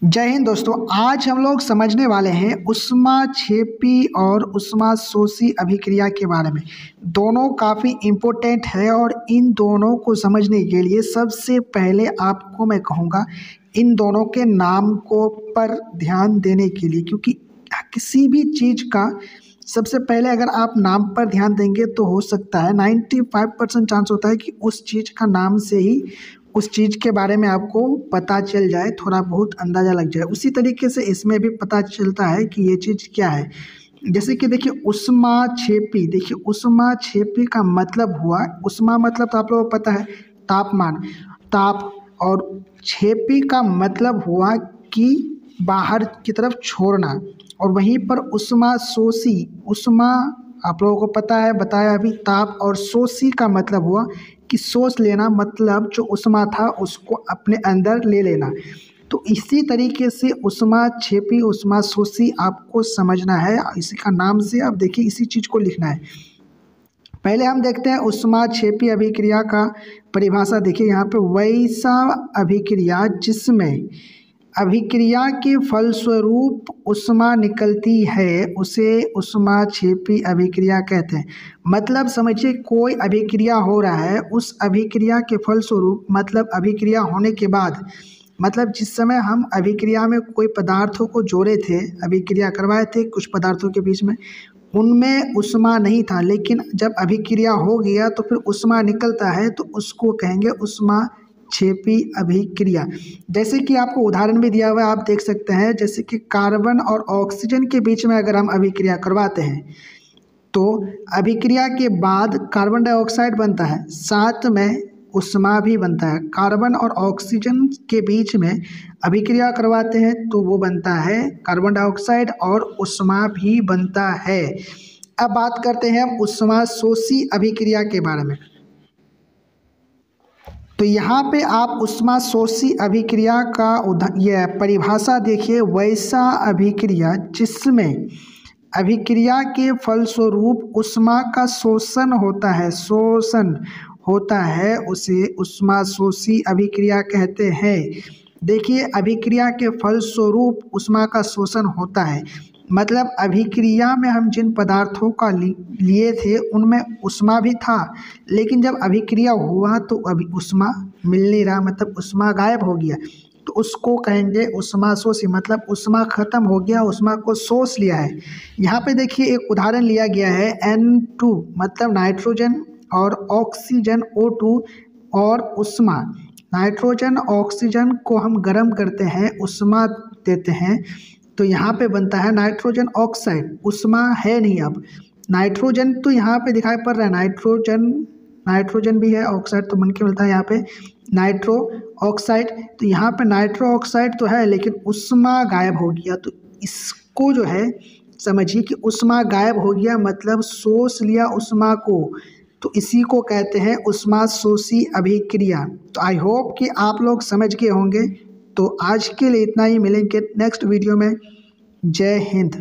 जय हिंद दोस्तों। आज हम लोग समझने वाले हैं ऊष्माक्षेपी और ऊष्माशोषी अभिक्रिया के बारे में। दोनों काफ़ी इम्पोर्टेंट है और इन दोनों को समझने के लिए सबसे पहले आपको मैं कहूँगा इन दोनों के नाम को पर ध्यान देने के लिए, क्योंकि किसी भी चीज़ का सबसे पहले अगर आप नाम पर ध्यान देंगे तो हो सकता है 95% चांस होता है कि उस चीज़ का नाम से ही उस चीज़ के बारे में आपको पता चल जाए, थोड़ा बहुत अंदाज़ा लग जाए। उसी तरीके से इसमें भी पता चलता है कि ये चीज़ क्या है। जैसे कि देखिए ऊष्माक्षेपी, देखिए ऊष्माक्षेपी का मतलब हुआ, ऊष्मा मतलब तो आप लोगों को पता है तापमान, ताप, और क्षेपी का मतलब हुआ कि बाहर की तरफ छोड़ना। और वहीं पर ऊष्माशोषी, ऊष्मा आप लोगों को पता है, बताया अभी, ताप, और शोषी का मतलब हुआ कि सोच लेना, मतलब जो ऊष्मा था उसको अपने अंदर ले लेना। तो इसी तरीके से ऊष्माक्षेपी ऊष्माशोषी आपको समझना है, इसी का नाम से आप देखिए इसी चीज़ को लिखना है। पहले हम देखते हैं ऊष्माक्षेपी अभिक्रिया का परिभाषा। देखिए यहाँ पे, वैसा अभिक्रिया जिसमें अभिक्रिया के फलस्वरूप ऊष्मा निकलती है उसे ऊष्माक्षेपी अभिक्रिया कहते हैं। मतलब समझिए कोई अभिक्रिया हो रहा है, उस अभिक्रिया के फलस्वरूप, मतलब अभिक्रिया होने के बाद, मतलब जिस समय हम अभिक्रिया में कोई पदार्थों को जोड़े थे, अभिक्रिया करवाए थे कुछ पदार्थों के बीच में, उनमें ऊष्मा नहीं था, लेकिन जब अभिक्रिया हो गया तो फिर ऊष्मा निकलता है, तो उसको कहेंगे ऊष्माक्षेपी अभिक्रिया। जैसे कि आपको उदाहरण भी दिया हुआ है, आप देख सकते हैं, जैसे कि कार्बन और ऑक्सीजन के बीच में अगर हम अभिक्रिया करवाते हैं तो अभिक्रिया के बाद कार्बन डाइऑक्साइड बनता है, साथ में ऊष्मा भी बनता है। कार्बन और ऑक्सीजन के बीच में अभिक्रिया करवाते हैं तो वो बनता है कार्बन डाइऑक्साइड, और ऊष्मा भी बनता है। अब बात करते हैं हम ऊष्माशोषी अभिक्रिया के बारे में। तो यहाँ पे आप ऊष्माशोषी अभिक्रिया का यह परिभाषा देखिए, वैसा अभिक्रिया जिसमें अभिक्रिया के फलस्वरूप ऊष्मा का शोषण होता है, शोषण होता है, उसे ऊष्माशोषी अभिक्रिया कहते हैं। देखिए अभिक्रिया के फलस्वरूप ऊष्मा का शोषण होता है, मतलब अभिक्रिया में हम जिन पदार्थों का लिए थे उनमें ऊष्मा भी था, लेकिन जब अभिक्रिया हुआ तो अभी ऊष्मा मिल नहीं रहा, मतलब ऊष्मा गायब हो गया, तो उसको कहेंगे ऊष्माशोषी, मतलब ऊष्मा खत्म हो गया, ऊष्मा को सोच लिया है। यहाँ पे देखिए एक उदाहरण लिया गया है, N2 मतलब नाइट्रोजन और ऑक्सीजन O2 और ऊष्मा। नाइट्रोजन ऑक्सीजन को हम गर्म करते हैं, ऊष्मा देते हैं, तो यहाँ पे बनता है नाइट्रोजन ऑक्साइड। ऊष्मा है नहीं, अब नाइट्रोजन तो यहाँ पे दिखाई पड़ रहा है, नाइट्रोजन भी है, ऑक्साइड तो बन के मिलता है यहाँ पे नाइट्रो ऑक्साइड। तो यहाँ पे नाइट्रो ऑक्साइड तो है, लेकिन ऊष्मा गायब हो गया। तो इसको जो है समझिए कि ऊष्मा गायब हो गया, मतलब सोच लिया ऊष्मा को, तो इसी को कहते हैं ऊष्माशोषी अभिक्रिया। तो आई होप कि आप लोग समझ गए होंगे। तो आज के लिए इतना ही, मिलेंगे नेक्स्ट वीडियो में। जय हिंद।